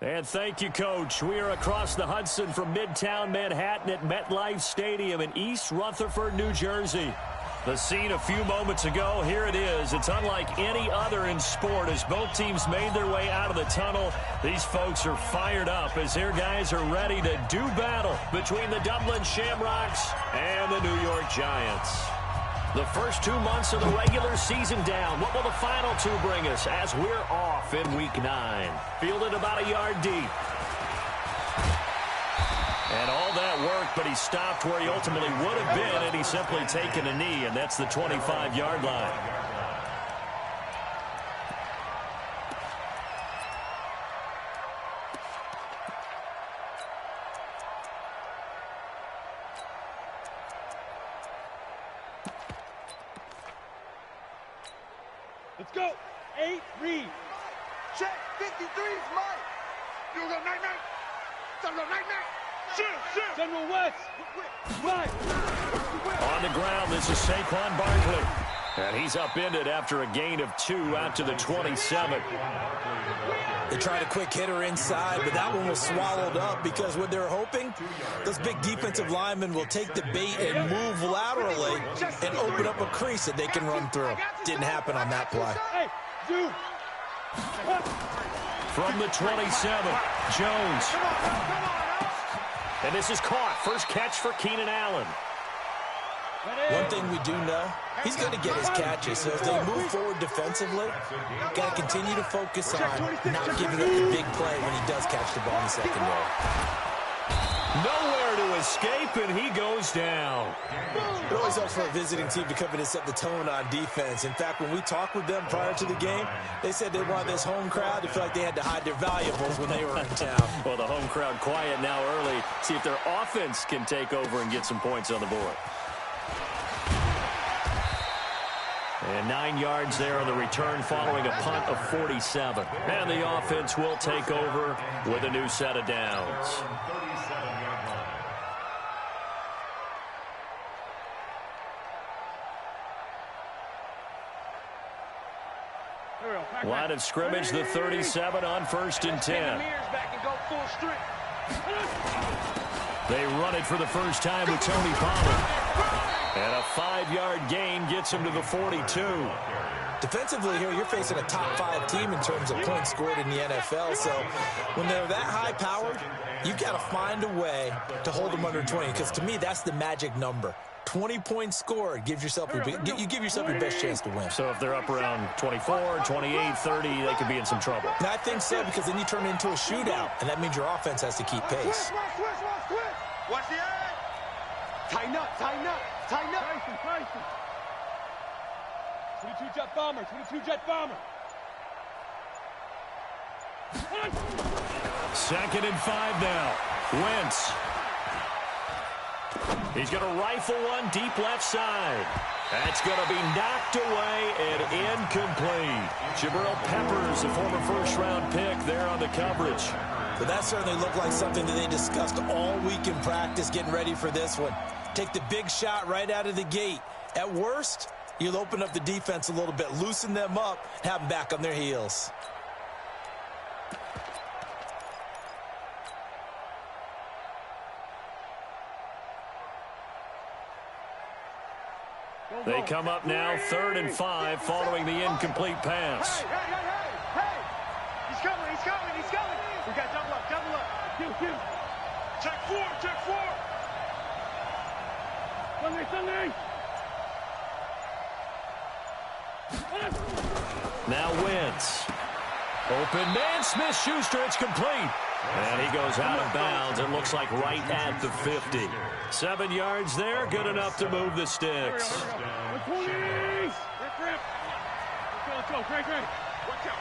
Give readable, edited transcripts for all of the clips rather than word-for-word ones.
And thank you, Coach. We are across the Hudson from Midtown Manhattan at MetLife Stadium in East Rutherford, New Jersey. The scene a few moments ago, here it is. It's unlike any other in sport as both teams made their way out of the tunnel. These folks are fired up as their guys are ready to do battle between the Dublin Shamrocks and the New York Giants. The first 2 months of the regular season down. What will the final two bring us as we're off in Week 9? Fielded about a yard deep. And all that work, but he stopped where he ultimately would have been, and he's simply taken a knee, and that's the 25-yard line. Let's go. 8, read. Check. 53 is Mike. You go night-night. Go night-night. General West. Right. On the ground, this is Saquon Barkley. And he's upended after a gain of 2 out to the 27. They tried a quick hitter inside, but that one was swallowed up because what they're hoping, those big defensive linemen will take the bait and move laterally and open up a crease that they can run through. Didn't happen on that play. Hey, dude. From the 27, Jones. And this is caught. First catch for Keenan Allen. One thing we do know, he's going to get his catches. So if they move forward defensively, got to continue to focus on not giving up the big play when he does catch the ball in the secondary. Nowhere to escape, and he goes down. It always helps for a visiting team to come in and set the tone on defense. In fact, when we talked with them prior to the game, they said they wanted this home crowd to feel like they had to hide their valuables when they were in town. Well, the home crowd quiet now early. See if their offense can take over and get some points on the board. And 9 yards there on the return following a punt of 47. And the offense will take over with a new set of downs. Line of scrimmage, the 37 on 1st and 10. They run it for the first time with Tony Pollard. And a 5-yard gain gets him to the 42. Defensively here, you're facing a top 5 team in terms of points scored in the NFL. So when they're that high-powered, you've got to find a way to hold them under 20. Because to me, that's the magic number. 20 points scored gives yourself you give yourself your best chance to win. So if they're up around 24, 28, 30, they could be in some trouble. And I think so, because then you turn it into a shootout, and that means your offense has to keep pace. Watch the edge. Tighten up, tighten up, tighten up. Tyson. 22 jet bomber, 22 jet bomber. 2nd and 5 now. Wentz. He's going to rifle one deep left side. That's going to be knocked away and incomplete. Jabril Peppers, the former first-round pick, there on the coverage. But that certainly looked like something that they discussed all week in practice, getting ready for this one. Take the big shot right out of the gate. At worst, you'll open up the defense a little bit, loosen them up, have them back on their heels. They come up now, 3rd and 5, following the incomplete pass. Hey! He's coming. We got double up. Kill. Check 4. Sunday. Now Wentz. Open man, Smith-Schuster, it's complete. And he goes out of bounds, it looks like right at the 50. 7 yards there, good enough to move the sticks. Let's go. Great. Watch out.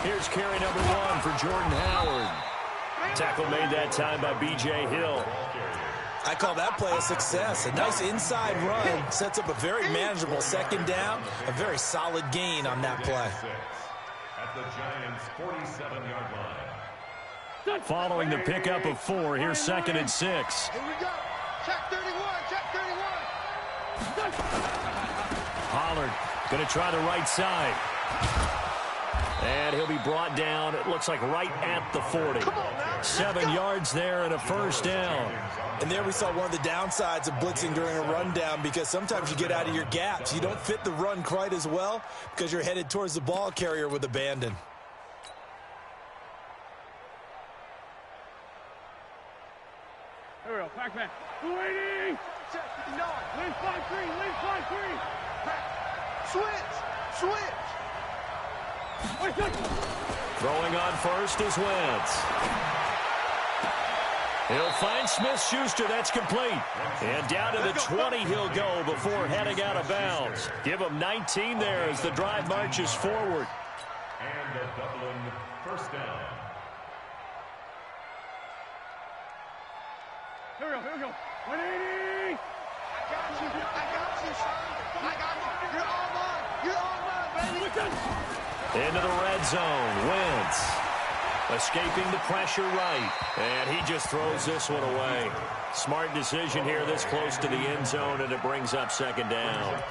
Here's carry number 1 for Jordan Howard. Tackle made that time by B.J. Hill. I call that play a success. A nice inside run sets up a very manageable 2nd down. A very solid gain on that play. At the Giants' 47-yard line. Following the pickup of 4, here's 2nd and 6. Here we go. Check 31. Pollard going to try the right side. And he'll be brought down, it looks like right at the 40. 7 yards there and a first down. And there we saw one of the downsides of blitzing during a rundown, because sometimes you get out of your gaps. You don't fit the run quite as well because you're headed towards the ball carrier with abandon. Here we go. Pac-Man. 280. Lean 5-3. Lean 5-3. Switch. Throwing on first is Wentz. He'll find Smith-Schuster. That's complete. And down to the 20 he'll go before heading out of bounds. Give him 19 there as the drive marches forward. And the Dublin first down. Here we go. 180. I got you, son. I got you. You're on line, baby. Into the red zone. Wentz escaping the pressure right. And he just throws this one away. Smart decision here this close to the end zone, and it brings up second down.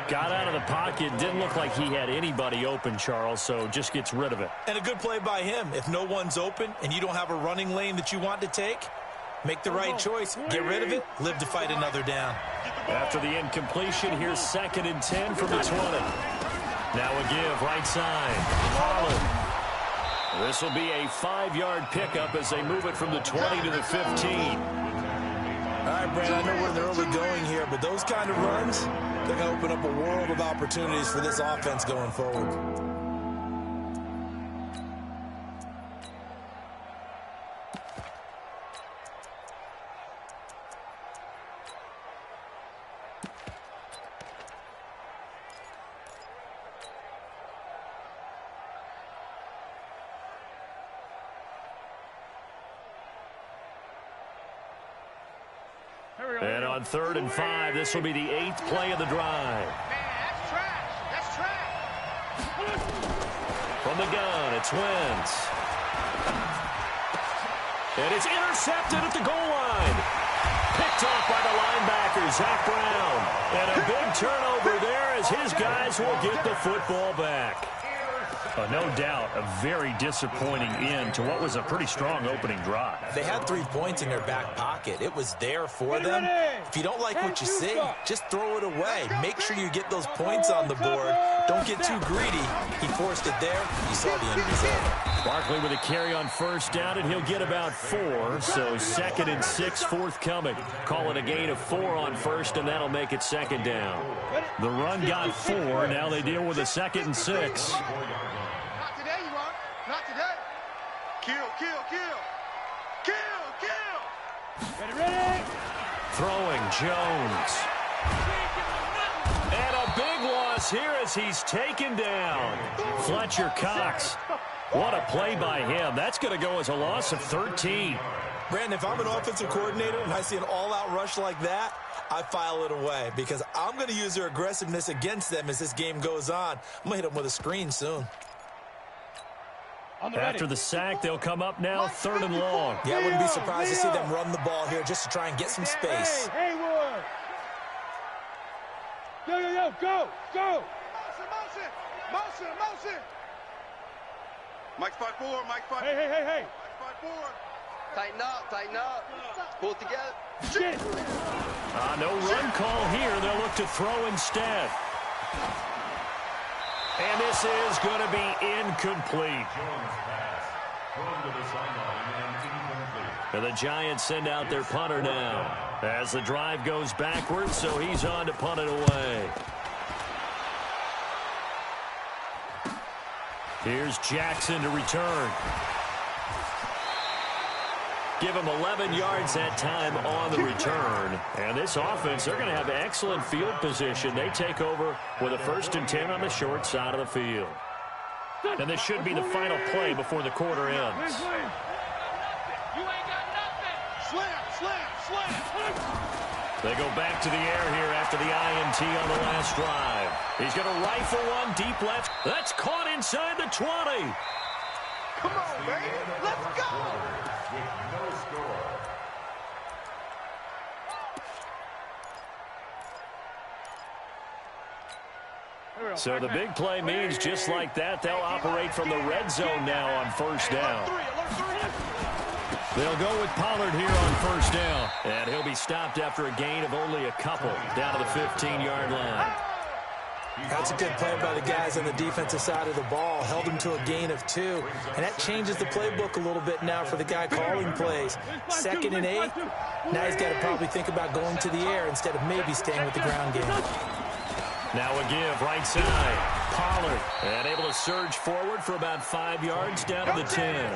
Got out of the pocket. Didn't look like he had anybody open, Charles, so just gets rid of it. And a good play by him. If no one's open and you don't have a running lane that you want to take, make the right choice. Get rid of it. Live to fight another down. After the incompletion, here's 2nd and 10 from the 20. Now a give, right side. Holland. This will be a 5-yard pickup as they move it from the 20 to the 15. All right, Brad, I know we're in the early going here, but those kind of runs, they're going to open up a world of opportunities for this offense going forward. And on 3rd and 5, this will be the 8th play of the drive. Man, that's trash. That's trash. From the gun, it's Wentz. And it's intercepted at the goal line. Picked off by the linebacker, Zach Brown. And a big turnover there as his guys will get the football back. No doubt, a very disappointing end to what was a pretty strong opening drive. They had 3 points in their back pocket. It was there for them. If you don't like what you see, just throw it away. Make sure you get those points on the board. Don't get too greedy. He forced it there. You saw the end result. Barkley with a carry on first down, and he'll get about 4. So 2nd and 6 forthcoming. Call it a gain of 4 on first, and that'll make it 2nd down. The run got 4. Now they deal with a 2nd and 6. Not today, you are. Not today. Kill. Ready. Throwing Jones. And a big loss here as he's taken down. Fletcher Cox. What a play by him. That's going to go as a loss of 13. Brandon, if I'm an offensive coordinator and I see an all-out rush like that, I file it away because I'm going to use their aggressiveness against them as this game goes on. I'm going to hit them with a screen soon. After the sack, they'll come up now 3rd and long. Yeah, I wouldn't be surprised to see them run the ball here just to try and get some space. Hey, Haywood. Go. Motion. Mike 5-4. Hey. Mike 5-4. Tighten up. Pull it together. Shit. No run call here. They'll look to throw instead. And this is going to be incomplete. And the Giants send out their punter now as the drive goes backwards, so he's on to punt it away. Here's Jackson to return. Give him 11 yards that time on the return. And this offense, they're going to have excellent field position. They take over with a 1st and 10 on the short side of the field. And this should be the final play before the quarter ends. You ain't got nothing. Slam. They go back to the air here after the INT on the last drive. He's going to rifle one deep left. That's caught inside the 20. Come on, baby. Let's go. With no score. Here So the big play means just like that, they'll operate from the red zone now on first down. They'll go with Pollard here on first down. And he'll be stopped after a gain of only a couple down to the 15-yard line. That's a good play by the guys on the defensive side of the ball. Held him to a gain of 2. And that changes the playbook a little bit now for the guy calling plays. 2nd and 8. Now he's got to probably think about going to the air instead of maybe staying with the ground game. Now a give right side. Pollard. And able to surge forward for about 5 yards down to the 10.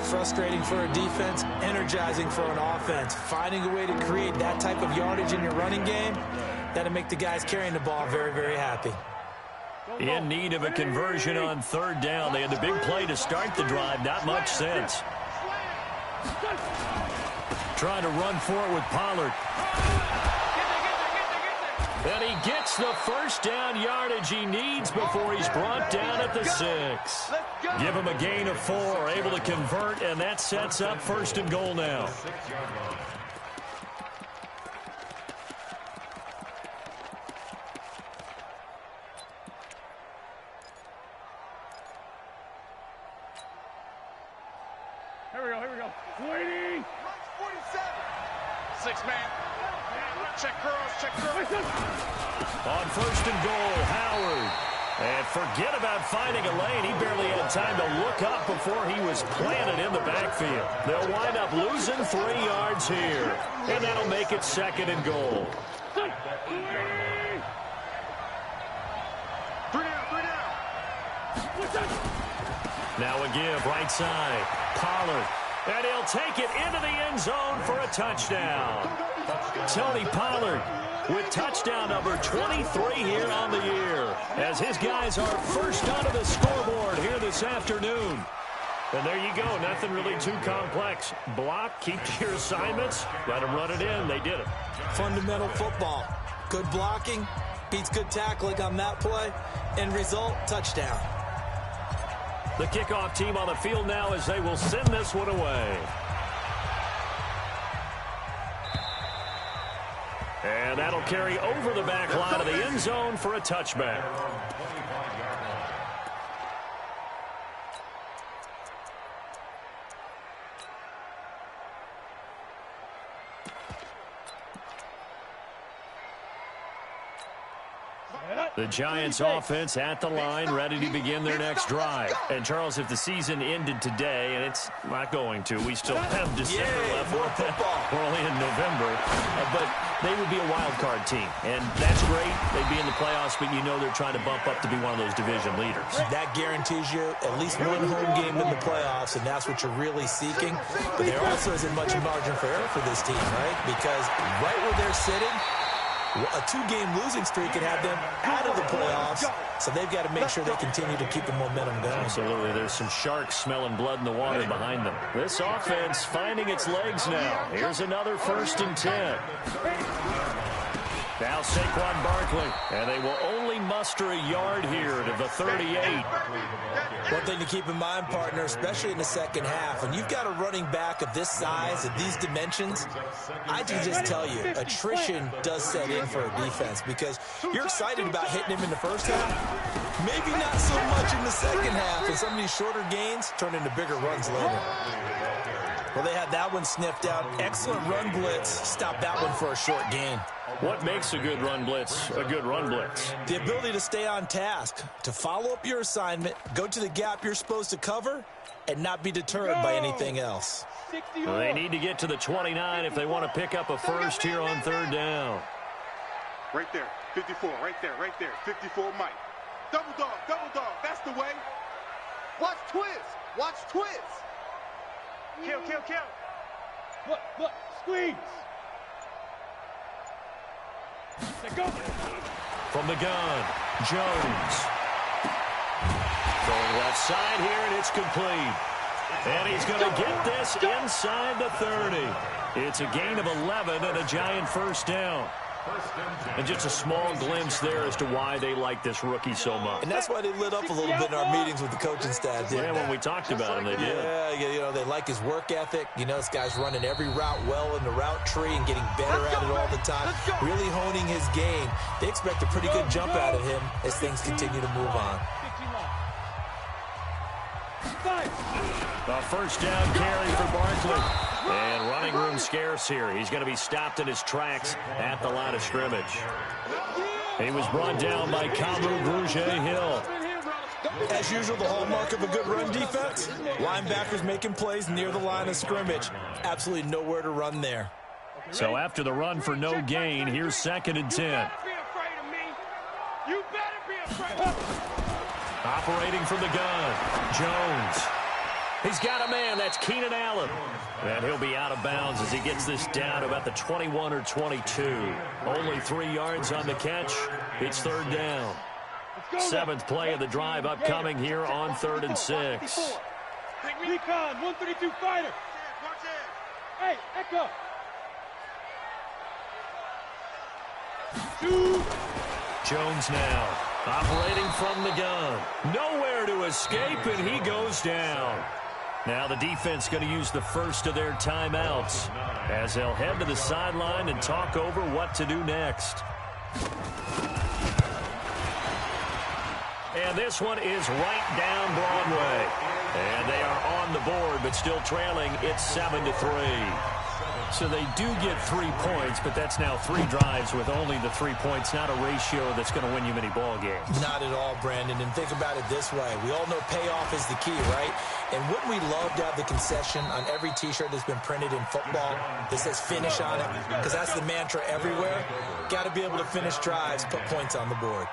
Frustrating for a defense, energizing for an offense. Finding a way to create that type of yardage in your running game, that'll make the guys carrying the ball very, very happy. In need of a conversion on 3rd down. They had the big play to start the drive. Not much sense. Trying to run for it with Pollard. And he gets the first down yardage he needs before he's brought down at the 6. Give him a gain of 4. Able to convert, and that sets up 1st and goal now. Here we go. Waiting. 6-man. Check curls. On 1st and goal, Howard. And forget about finding a lane. He barely had time to look up before he was planted in the backfield. They'll wind up losing 3 yards here. And that'll make it 2nd and goal. 3 down. Now a give right side. Pollard. And he'll take it into the end zone for a touchdown. Tony Pollard with touchdown number 23 here on the year, as his guys are first onto the scoreboard here this afternoon. And there you go. Nothing really too complex. Block, keep to your assignments, let them run it in. They did it. Fundamental football. Good blocking beats good tackling on that play. End result, touchdown. The kickoff team on the field now as they will send this one away. And that'll carry over the back line of the end zone for a touchback. The Giants offense at the line, ready to begin their next drive. And, Charles, if the season ended today, and it's not going to, we still have December left. More football. We're only in November. But they would be a wild card team. And that's great. They'd be in the playoffs, but you know they're trying to bump up to be one of those division leaders. That guarantees you at least one home game in the playoffs, and that's what you're really seeking. But there also isn't much margin for error for this team, right? Because right where they're sitting, a 2-game losing streak could have them out of the playoffs, so they've got to make sure they continue to keep the momentum going. Absolutely. There's some sharks smelling blood in the water behind them. This offense finding its legs now. Here's another 1st and 10. Now Saquon Barkley, and they will only muster a yard here to the 38. One thing to keep in mind, partner, especially in the second half, when you've got a running back of this size, of these dimensions, I can just tell you, attrition does set in for a defense because you're excited about hitting him in the first half, maybe not so much in the second half, and some of these shorter gains turn into bigger runs later. Well, they had that one sniffed out. Excellent run blitz. Stopped that one for a short gain. What makes a good run blitz a good run blitz? The ability to stay on task, to follow up your assignment, go to the gap you're supposed to cover, and not be deterred by anything else. Well, they need to get to the 29 if they want to pick up a first here on 3rd down. Right there, 54, right there, 54 Mike. Double dog, that's the way. Watch twist. Kill. Look, squeeze. Go. From the gun, Jones. Going left side here, and it's complete. And he's going to get this inside the 30. It's a gain of 11 and a Giant first down. And just a small glimpse there as to why they like this rookie so much. And that's why they lit up a little bit in our meetings with the coaching staff. Yeah, when we talked about him, they did. Yeah, they like his work ethic. You know, this guy's running every route well in the route tree and getting better at it all the time, really honing his game. They expect a pretty good jump out of him as things continue to move on. A first down carry for Barkley. And running room scarce here. He's going to be stopped in his tracks at the line of scrimmage. He was brought down by Kamu Grugier-Hill. As usual, the hallmark of a good run defense, linebackers making plays near the line of scrimmage. Absolutely nowhere to run there. So after the run for no gain, here's 2nd and 10. You better be afraid. Operating from the gun, Jones. He's got a man. That's Keenan Allen. And he'll be out of bounds as he gets this down about the 21 or 22. Only 3 yards on the catch. It's 3rd down. 7th play of the drive upcoming here on 3rd and 6. Recon, 132 fighter. Hey, Echo. Jones now operating from the gun. Nowhere to escape, and he goes down. Now the defense going to use the first of their timeouts as they'll head to the sideline and talk over what to do next. And this one is right down Broadway. And they are on the board, but still trailing. It's 7-3. So they do get 3 points, but that's now 3 drives with only the 3 points, not a ratio that's going to win you many ball games. Not at all, Brandon. And think about it this way. We all know payoff is the key, right? And wouldn't we love to have the concession on every T-shirt that's been printed in football that says finish on it? Because that's the mantra everywhere. Got to be able to finish drives, put points on the board.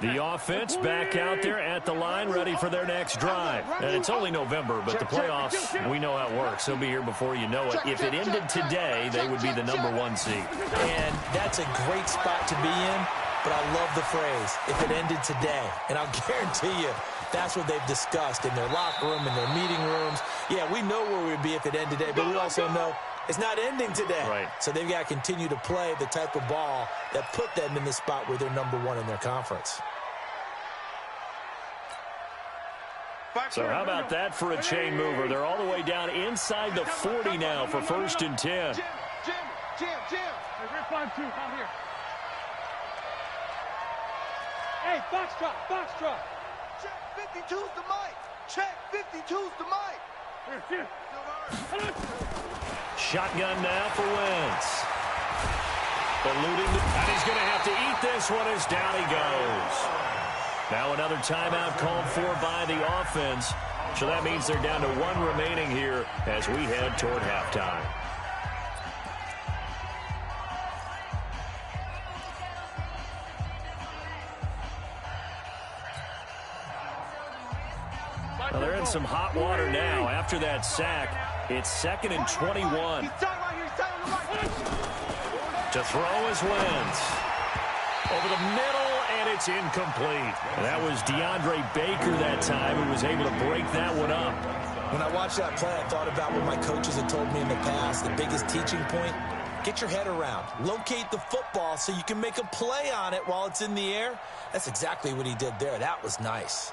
The offense back out there at the line, ready for their next drive. And it's only November, but the playoffs, we know how it works. They'll be here before you know it. If it ended today, they would be the #1 seed. And that's a great spot to be in, but I love the phrase, if it ended today. And I'll guarantee you, that's what they've discussed in their locker room, in their meeting rooms. Yeah, we know where we'd be if it ended today, but we also know it's not ending today. Right. So they've got to continue to play the type of ball that put them in the spot where they're #1 in their conference. So how about that for a chain mover? They're all the way down inside the 40 now for 1st and 10. Jim. Hey, we're 5-2 out here. Hey, box drop. Check 52's the mic. Check 52's the mic. Here. Shotgun now for Wentz. Eluding, and he's going to have to eat this one as down he goes. Now another timeout called for by the offense. So that means they're down to 1 remaining here as we head toward halftime. Well, they're in some hot water now. After that sack, it's 2nd and 21. To throw is Wentz. Over the middle, and it's incomplete. And that was DeAndre Baker that time who was able to break that one up. When I watched that play, I thought about what my coaches had told me in the past. The biggest teaching point, get your head around. Locate the football so you can make a play on it while it's in the air. That's exactly what he did there. That was nice.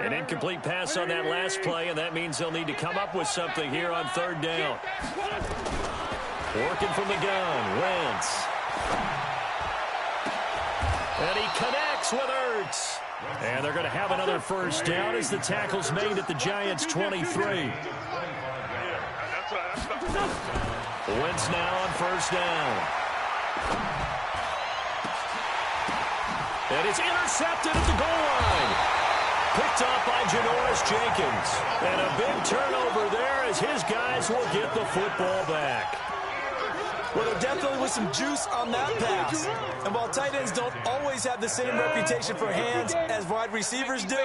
An incomplete pass on that last play, and that means they'll need to come up with something here on 3rd down. Working from the gun, Wentz. And he connects with Ertz. And they're going to have another first down as the tackle's made at the Giants' 23. Wentz now on 1st down. And it's intercepted at the goal line. Picked up by Janoris Jenkins. And a big turnover there as his guys will get the football back. Well, there definitely was some juice on that pass. And while tight ends don't always have the same reputation for hands as wide receivers do,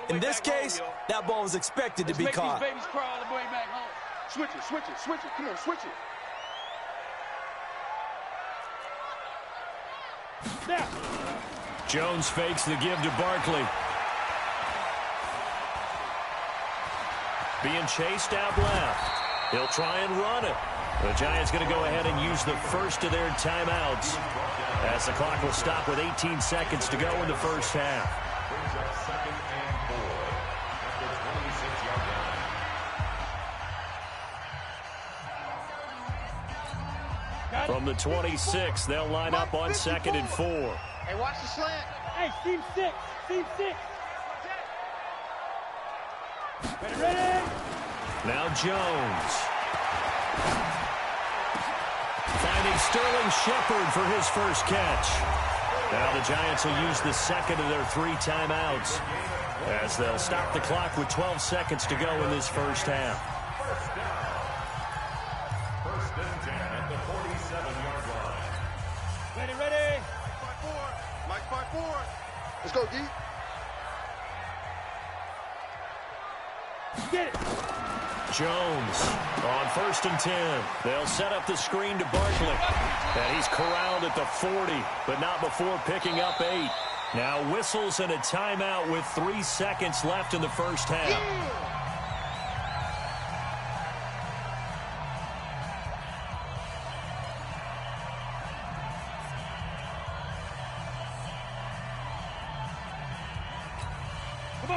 in this case, that ball was expected to be caught. Switch it, switch it, switch it. Come on, switch it. Jones fakes the give to Barkley. Being chased out left. He'll try and run it. The Giants going to go ahead and use the first of their timeouts as the clock will stop with 18 seconds to go in the first half. Brings up 2nd and 4 at the 26-yard line. From the 26, they'll line up on 2nd and 4. Hey, watch the slant. Hey, team 6. Team 6. Ready. Now Jones. Finding Sterling Shepard for his first catch. Now the Giants will use the second of their 3 timeouts as they'll stop the clock with 12 seconds to go in this first half. First and 10 at the 47-yard line. Ready. 5-4. Mike 5-4. Let's go, D. Get it. Jones on 1st and 10. They'll set up the screen to Barkley. And he's corralled at the 40, but not before picking up 8. Now whistles and a timeout with 3 seconds left in the first half.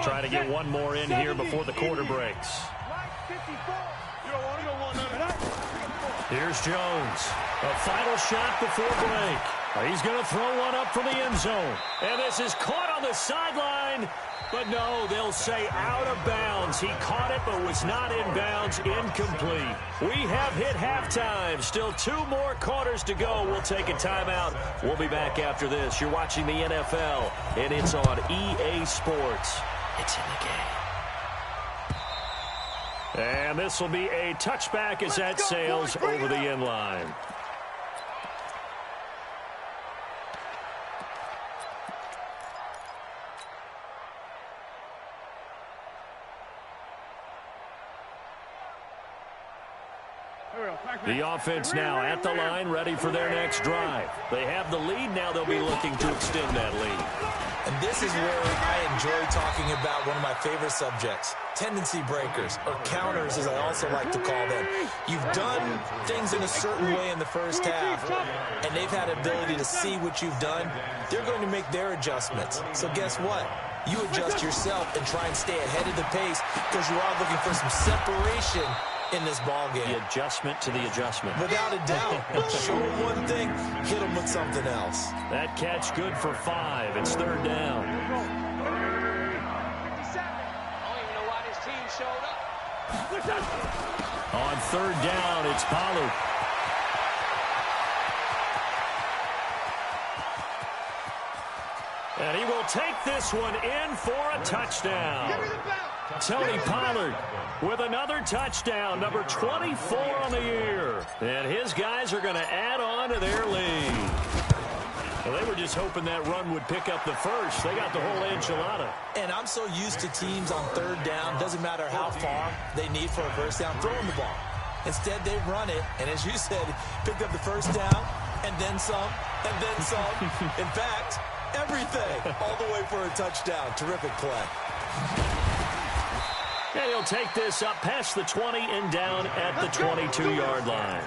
Try to get one more in here before the quarter breaks. Here's Jones. A final shot before break. He's going to throw one up from the end zone. And this is caught on the sideline. But no, they'll say out of bounds. He caught it but was not in bounds. Incomplete. We have hit halftime. Still 2 more quarters to go. We'll take a timeout. We'll be back after this. You're watching the NFL, and it's on EA Sports. It's in the game. And this will be a touchback as that sails over the end line. The offense now at the line, ready for their next drive. They have the lead. Now they'll be looking to extend that lead. And this is where I enjoy talking about one of my favorite subjects, tendency breakers, or counters as I also like to call them. You've done things in a certain way in the first half, and they've had the ability to see what you've done. They're going to make their adjustments. So guess what? You adjust yourself and try and stay ahead of the pace because you are looking for some separation in this ball game. The adjustment to the adjustment. Without a doubt. Show them one thing, hit them with something else. That catch good for 5. It's 3rd down. I don't even know why this team showed up. On 3rd down, it's Pollard. And he will take this one in for a touchdown. Tony Pollard with another touchdown, number 24 on the year. And his guys are going to add on to their lead. Well, they were just hoping that run would pick up the first. They got the whole enchilada. And I'm so used to teams on 3rd down, doesn't matter how far they need for a first down, throwing the ball. Instead, they run it, and as you said, picked up the first down, and then some, and then some. In fact, everything, all the way for a touchdown. Terrific play. And he'll take this up past the 20 and down at the 22-yard line.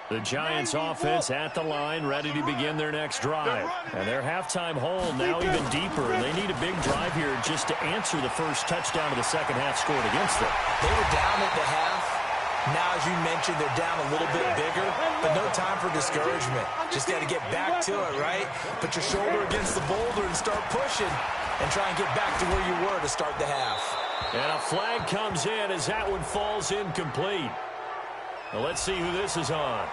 The Giants offense at the line, ready to begin their next drive. And their halftime hole now even deeper. And they need a big drive here just to answer the first touchdown of the second half scored against them. They were down at the half. Now, as you mentioned, they're down a little bit bigger, but no time for discouragement. Just got to get back to it, right? Put your shoulder against the boulder and start pushing and try and get back to where you were to start the half. And a flag comes in as that one falls incomplete. Now let's see who this is on.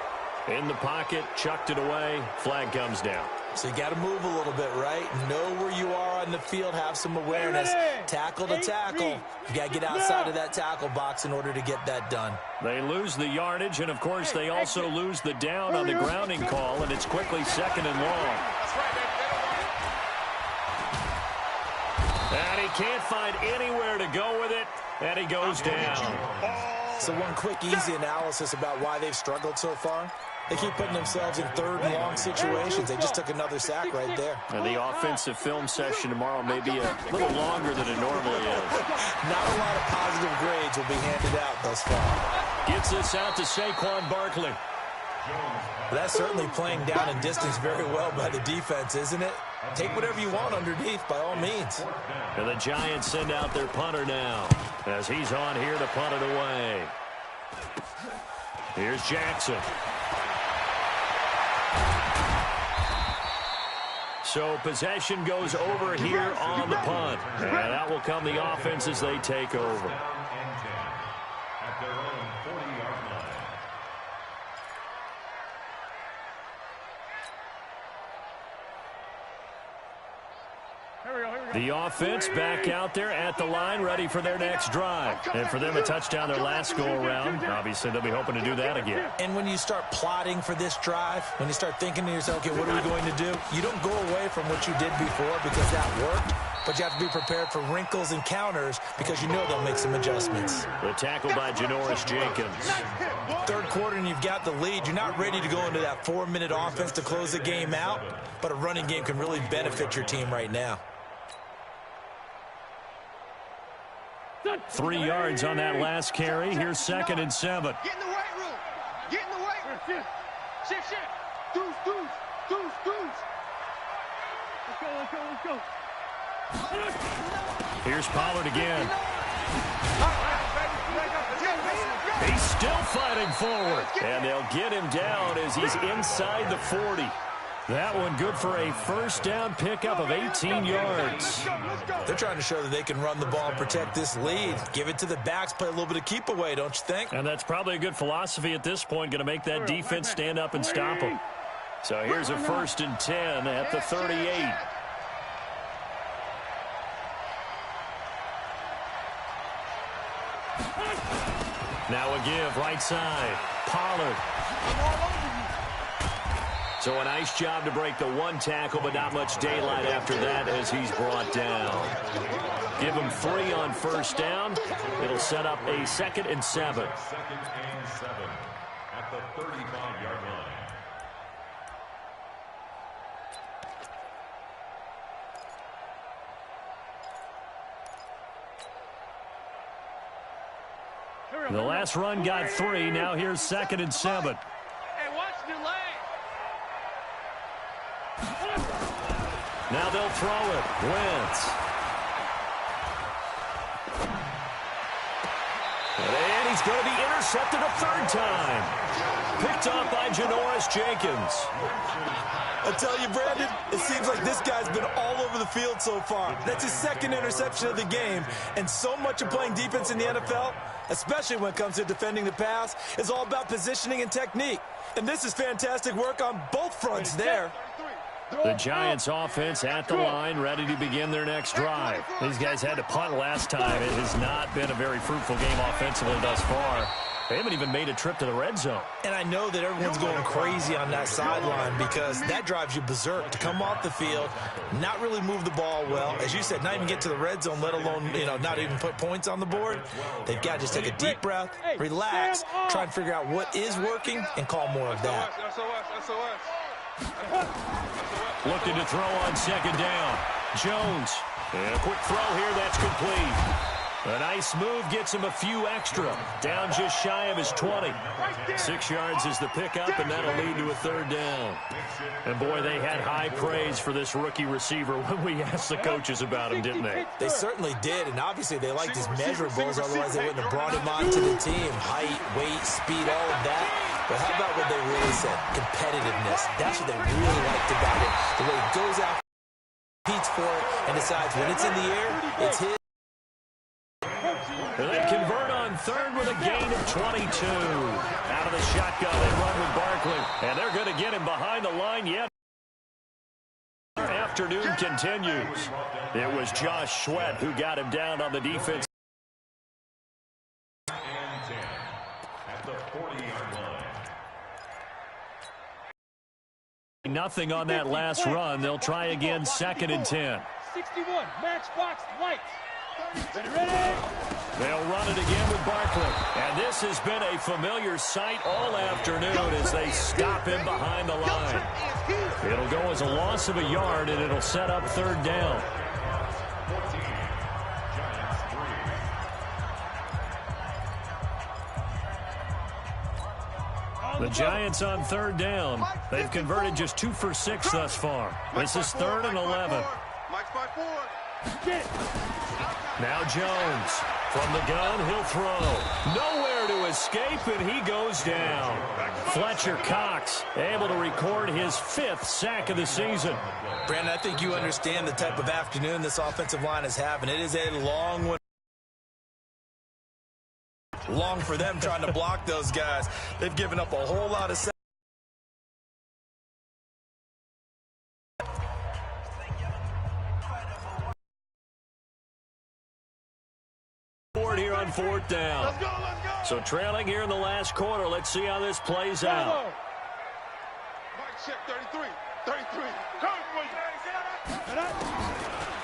In the pocket, chucked it away, flag comes down. So you got to move a little bit, right? Know where you are on the field, have some awareness. Tackle to tackle. You got to get outside of that tackle box in order to get that done. They lose the yardage, and, of course, they also lose the down on the grounding call, and it's quickly 2nd and long. And he can't find anywhere to go with it, and he goes down. So one quick, easy analysis about why they've struggled so far. They keep putting themselves in 3rd and long situations. They just took another sack right there. And the offensive film session tomorrow may be a little longer than it normally is. Not a lot of positive grades will be handed out thus far. Gets this out to Saquon Barkley. That's certainly playing down in distance very well by the defense, isn't it? Take whatever you want underneath, by all means. And the Giants send out their punter now, as he's on here to punt it away. Here's Jackson. So possession goes over here on the punt. And that will come the offense as they take over. At their own 40-yard line. The offense back out there at the line, ready for their next drive. And for them, a touchdown their last go-around. Obviously, they'll be hoping to do that again. And when you start plotting for this drive, when you start thinking to yourself, okay, what are we going to do? You don't go away from what you did before because that worked, but you have to be prepared for wrinkles and counters because you know they'll make some adjustments. The tackle by Janoris Jenkins. 3rd quarter and you've got the lead. You're not ready to go into that 4-minute offense to close the game out, but a running game can really benefit your team right now. 3 yards on that last carry. Here's 2nd and 7. Get in the weight room. Get in the weight room. Shit. Deuce. Let's go. Here's Pollard again. He's still fighting forward. And they'll get him down as he's inside the 40. That one good for a 1st down pickup of 18 yards. They're trying to show that they can run the ball and protect this lead. Give it to the backs, play a little bit of keep away, don't you think? And that's probably a good philosophy at this point, going to make that defense stand up and stop them. So here's a 1st and 10 at the 38. Now a give, right side. Pollard. So a nice job to break the 1 tackle, but not much daylight after that as he's brought down. Give him 3 on 1st down. It'll set up a 2nd and 7. 2nd and 7 at the 35-yard line. The last run got 3. Now here's 2nd and 7. Hey, watch the lane. Now they'll throw it. Wentz. And he's going to be intercepted a 3rd time. Picked off by Janoris Jenkins. I tell you, Brandon, it seems like this guy's been all over the field so far. That's his 2nd interception of the game. And so much of playing defense in the NFL, especially when it comes to defending the pass, is all about positioning and technique. And this is fantastic work on both fronts there. The Giants offense at the line, ready to begin their next drive. These guys had to punt last time. It has not been a very fruitful game offensively thus far. They haven't even made a trip to the red zone. And I know that everyone's going crazy on that sideline because that drives you berserk to come off the field, not really move the ball well. As you said, not even get to the red zone, let alone, not even put points on the board. They've got to just take a deep breath, relax, try and figure out what is working, and call more of that. Looking to throw on 2nd down. Jones. And a quick throw here. That's complete. A nice move gets him a few extra. Down just shy of his 20. 6 yards is the pickup, and that'll lead to a 3rd down. And, boy, they had high praise for this rookie receiver when we asked the coaches about him, didn't they? They certainly did, and obviously they liked his measurables. Otherwise, they wouldn't have brought him onto the team. Height, weight, speed, all of that. But how about what they really said? Competitiveness. That's what they really liked about it. The way he goes out, competes for it, and decides when it's in the air, it's his. And they convert on 3rd with a gain of 22. Out of the shotgun, they run with Barkley. And they're going to get him behind the line yet. afternoon continues. It was Josh Sweat who got him down on the defense. Nothing on that last run. They'll try again, 2nd and 10. 61, matchbox lights. Ready? They'll run it again with Barkley. And this has been a familiar sight all afternoon as they stop him behind the line. It'll go as a loss of a yard, and it'll set up 3rd down. The Giants on 3rd down. They've converted just 2 for 6 thus far. This is 3rd and 11. Now Jones from the gun. He'll throw. Nowhere to escape, and he goes down. Fletcher Cox able to record his 5th sack of the season. Brandon, I think you understand the type of afternoon this offensive line is having. It is a long one. Long for them trying to block those guys. They've given up a whole lot of sacks. Here on 4th down. Let's go. So trailing here in the last quarter. Let's see how this plays out. Mike check 33.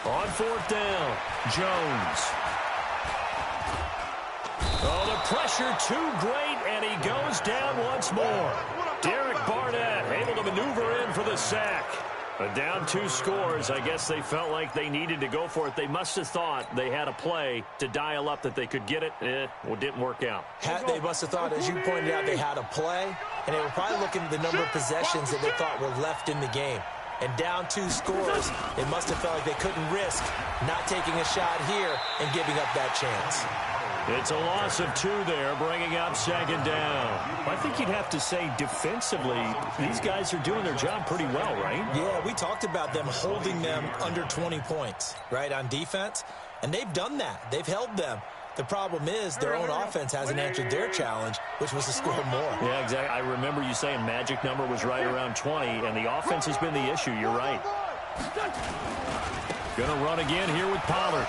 On 4th down, Jones. Oh, the pressure too great, and he goes down once more. Derek Barnett able to maneuver in for the sack. But down 2 scores, I guess they felt like they needed to go for it. They must have thought they had a play to dial up that they could get it. Well, it didn't work out. They must have thought, as you pointed out, they had a play, and they were probably looking at the number of possessions that they thought were left in the game. And down 2 scores, they must have felt like they couldn't risk not taking a shot here and giving up that chance. It's a loss of 2 there, bringing up 2nd down. I think you'd have to say defensively, these guys are doing their job pretty well, right? Yeah, we talked about them holding them under 20 points, right, on defense. And they've done that. They've held them. The problem is their own offense hasn't answered their challenge, which was to score more. Yeah, exactly. I remember you saying magic number was right around 20, and the offense has been the issue. You're right. Going to run again here with Pollard.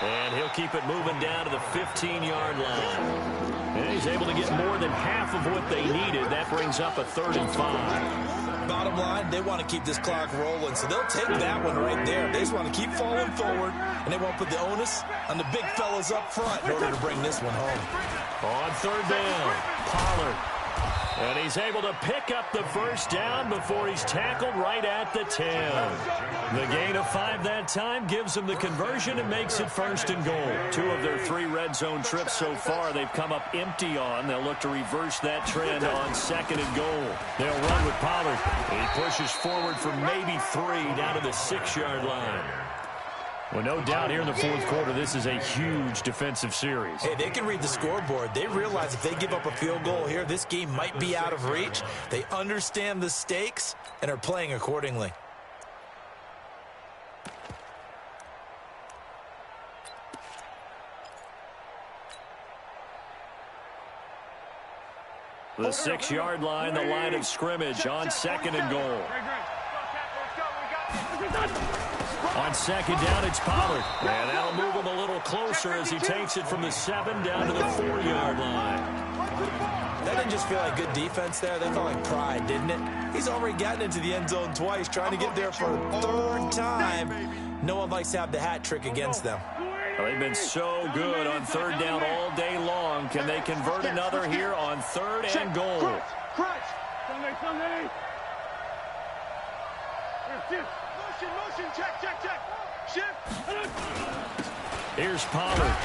And he'll keep it moving down to the 15-yard line. And he's able to get more than half of what they needed. That brings up a 3rd and 5. Bottom line, they want to keep this clock rolling, so they'll take that one right there. They just want to keep falling forward, and they won't put the onus on the big fellas up front in order to bring this one home. On 3rd down, Pollard. And he's able to pick up the 1st down before he's tackled right at the 10. The gain of 5 that time gives them the conversion and makes it 1st and goal. 2 of their 3 red zone trips so far they've come up empty on. They'll look to reverse that trend on 2nd and goal. They'll run with Pollard. He pushes forward for maybe 3 down to the 6-yard line. Well, no doubt here in the 4th quarter, this is a huge defensive series. Hey, they can read the scoreboard. They realize if they give up a field goal here, this game might be out of reach. They understand the stakes and are playing accordingly. The 6-yard line, the line of scrimmage on 2nd and goal. On 2nd down, it's Pollard. And that'll move him a little closer as he takes it from the 7 down to the 4-yard line. That didn't just feel like good defense there. That felt like pride, didn't it? He's already gotten into the end zone twice, trying to get there for a 3rd time. No one likes to have the hat trick against them. Well, they've been so good on 3rd down all day long. Can they convert another here on 3rd and goal? Sunday. Motion, check. Shift. Here's Pollard.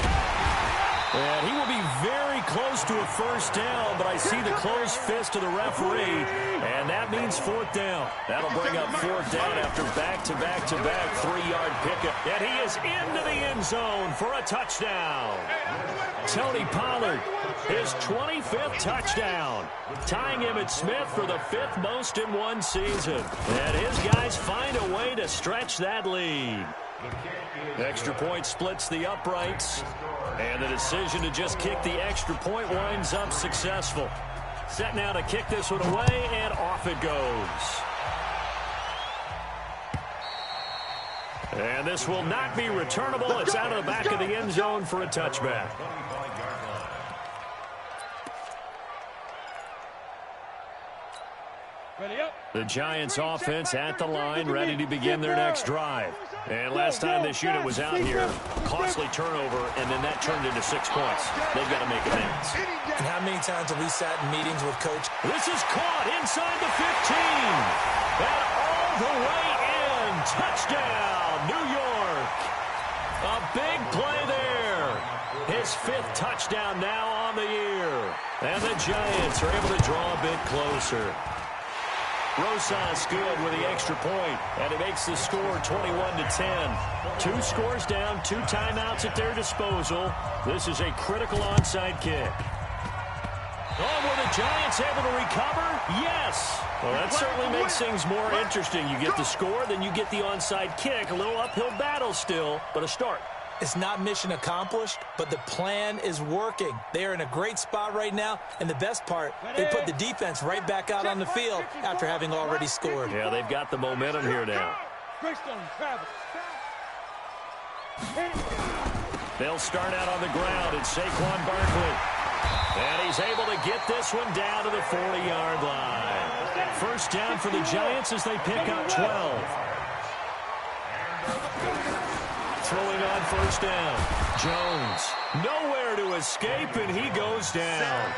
And he will be very close to a 1st down, but I see the closed fist of the referee, and that means 4th down. That'll bring up 4th down after back-to-back 3-yard pickup. And he is into the end zone for a touchdown. Tony Pollard, his 25th touchdown, tying Emmitt Smith for the 5th most in one season. And his guys find a way to stretch that lead. Extra point splits the uprights, and the decision to just kick the extra point winds up successful. Set now to kick this one away, and off it goes. And this will not be returnable. It's out of the back of the end zone for a touchback. The Giants offense at the line, ready to begin their next drive. And last time this unit was out here, costly turnover, and then that turned into 6 points. They've got to make amends. And how many times have we sat in meetings with Coach? This is caught inside the 15. And all the way in. Touchdown, New York. A big play there. His 5th touchdown now on the year. And the Giants are able to draw a bit closer. Rosas good with the extra point, and it makes the score 21-10. 2 scores down, 2 timeouts at their disposal. This is a critical onside kick. Oh, were the Giants able to recover? Yes. Well, that certainly makes things more interesting. You get the score, then you get the onside kick. A little uphill battle still, but a start. It's not mission accomplished, but the plan is working. They are in a great spot right now, and the best part, they put the defense right back out on the field after having already scored. Yeah, they've got the momentum here now. They'll start out on the ground. It's Saquon Barkley. And he's able to get this one down to the 40-yard line. First down for the Giants as they pick up 12. Throwing on first down. Jones. Nowhere to escape, and he goes down.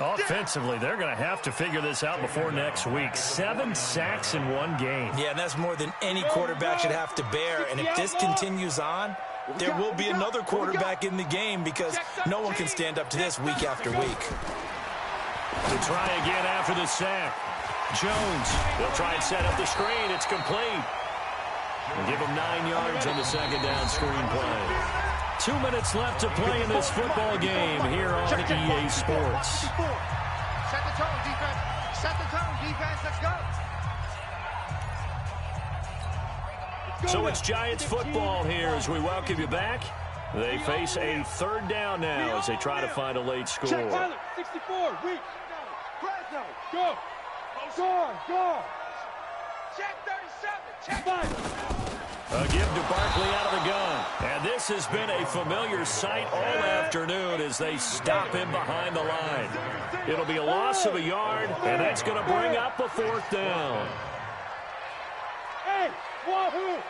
Offensively, they're going to have to figure this out before next week. 7 sacks in 1 game. Yeah, and that's more than any quarterback should have to bear. And if this continues on, there will be another quarterback in the game because no one can stand up to this week after week. To try again after the sack. Jones. They'll try and set up the screen. It's complete. And give him 9 yards on the second down screen play. 2 minutes left to play in this football game here on EA Sports. Set the tone, defense. Set the tone, defense. Let's go. So it's Giants football here as we welcome you back. They face a 3rd down now as they try to find a late score. Check Tyler, 64, reach. Go. Go. Check 37. Check 5. A give to Barkley out of the gun. And this has been a familiar sight all afternoon as they stop him behind the line. It'll be a loss of a yard, and that's going to bring up a 4th down. Hey, wahoo!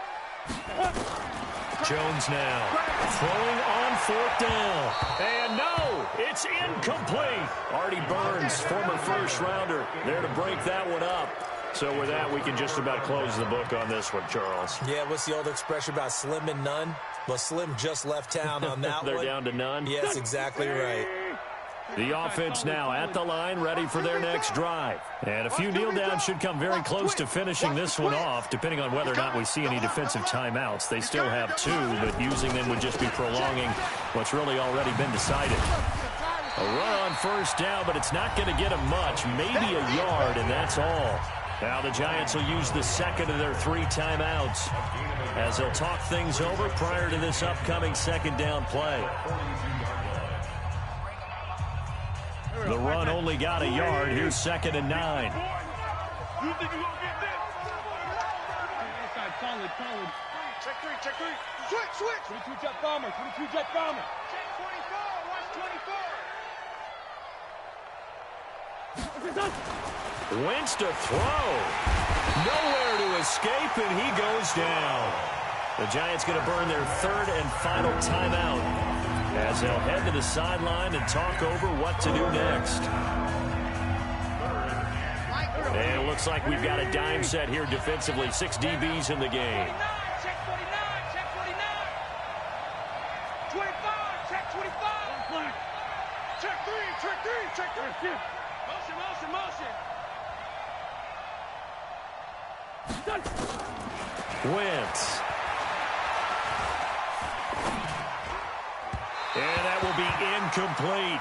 Jones now throwing on 4th down. And no, it's incomplete. Artie Burns, former first-rounder, there to break that one up. So with that, we can just about close the book on this one, Charles. Yeah, what's the old expression about slim and none? Well, Slim just left town on that They're one. down to none? Yes, exactly right. The offense now at the line, ready for their next drive. And a few kneel downs should come very close to finishing this one off, depending on whether or not we see any defensive timeouts. They still have 2, but using them would just be prolonging what's really already been decided. A run on first down, but it's not going to get them much, maybe a yard, and that's all. Now the Giants will use the 2nd of their 3 timeouts as they'll talk things over prior to this upcoming 2nd down play. The run only got a yard. Here's 2nd and 9. You think you're going to get this? Inside, solid. Check 3. Switch. 22 jet bomber. Check 24. Watch 24. Wentz to throw. Nowhere to escape, and he goes down. The Giants going to burn their 3rd and final timeout as they'll head to the sideline and talk over what to do next. And it looks like we've got a dime set here defensively. 6 DBs in the game. Check 49. Check 49. 25. Check 25. Check 3. Motion. Wentz. And that will be incomplete.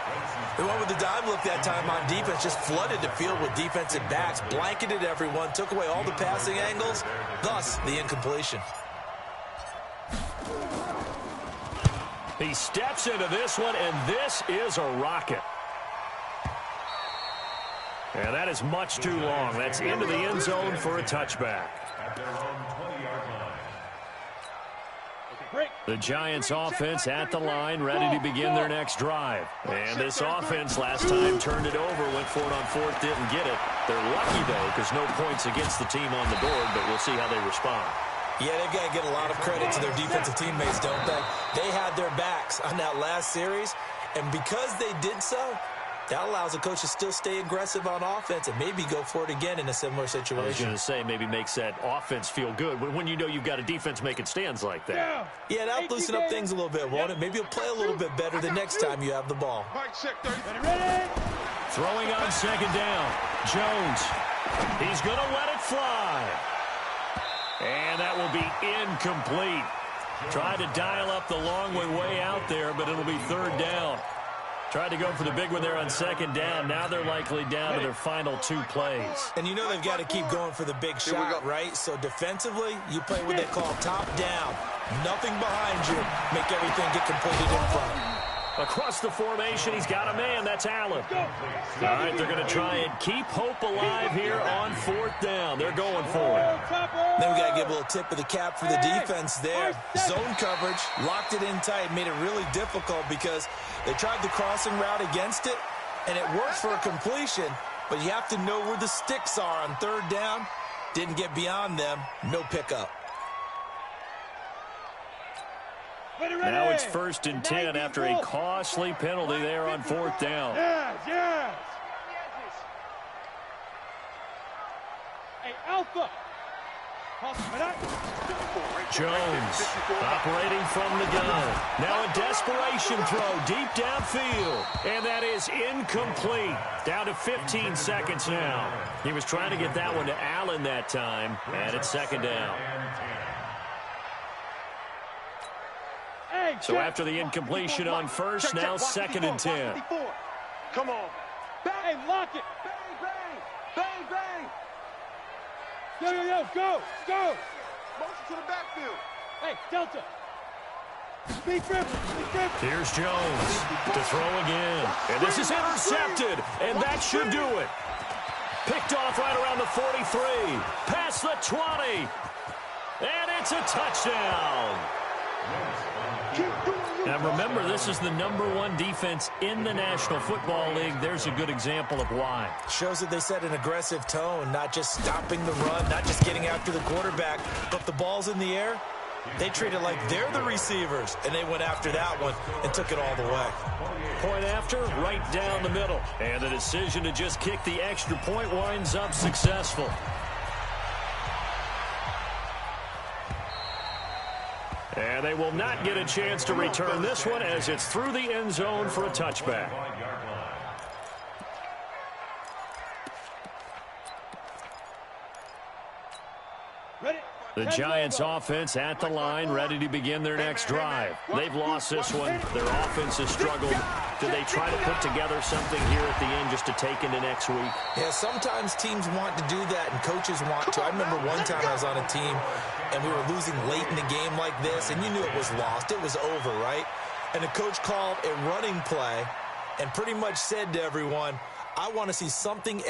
The one with the dime look that time on defense just flooded the field with defensive backs, blanketed everyone, took away all the passing angles, thus the incompletion. He steps into this one, and this is a rocket. And that is much too long. That's into the end zone for a touchback. The Giants offense at the line, ready to begin their next drive. And this offense last time turned it over, went for it on fourth, didn't get it. They're lucky, though, because no points against the team on the board, but we'll see how they respond. Yeah, they've got to get a lot of credit to their defensive teammates, don't they? They had their backs on that last series, and because they did so, that allows the coach to still stay aggressive on offense and maybe go for it again in a similar situation. I was going to say, maybe makes that offense feel good when you know you've got a defense making stands like that. Yeah, that'll loosen up things a little bit, won't it? Maybe you'll play a little bit better the next time you have the ball. Throwing on second down, Jones. He's going to let it fly. And that will be incomplete. Tried to dial up the long way out there, but it'll be third down. Tried to go for the big one there on second down. Now they're likely down to their final 2 plays. And you know they've got to keep going for the big shot, right? So defensively, you play what they call top down. Nothing behind you. Make everything get completed in front. Across the formation, he's got a man. That's Allen. All right, they're going to try and keep hope alive here on fourth down. They're going for it. Then we got to give a little tip of the cap for the defense there. Zone coverage, locked it in tight, made it really difficult because they tried the crossing route against it, and it worked for a completion, but you have to know where the sticks are on third down. Didn't get beyond them. No pickup. Now it's 1st and 10 after a costly penalty there on fourth down. Yes. Hey, Alpha. Jones operating from the gun. Now a desperation throw deep downfield. And that is incomplete. Down to 15 seconds now. He was trying to get that one to Allen that time. And it's second down. So after the incompletion on first, now 2nd and 10. Come on. Hey, lock it. Bang, bang. Yo, go. Motion to the backfield. Hey, Delta. Speed dribble. Here's Jones to throw again. And this is intercepted. And that should do it. Picked off right around the 43. Past the 20. And it's a touchdown. Now remember, this is the #1 defense in the National Football League. There's a good example of why. Shows that they set an aggressive tone, not just stopping the run, not just getting after the quarterback, but the ball's in the air. They treat it like they're the receivers, and they went after that one and took it all the way. Point after, right down the middle. And the decision to just kick the extra point winds up successful. And they will not get a chance to return this one as it's through the end zone for a touchback. The Giants offense at the line, ready to begin their next drive. They've lost this one. Their offense has struggled. Do they try to put together something here at the end just to take into next week? Yeah, sometimes teams want to do that and coaches want to. I remember one time I was on a team and we were losing late in the game like this, and you knew it was lost. It was over, right? And the coach called a running play and pretty much said to everyone, I want to see something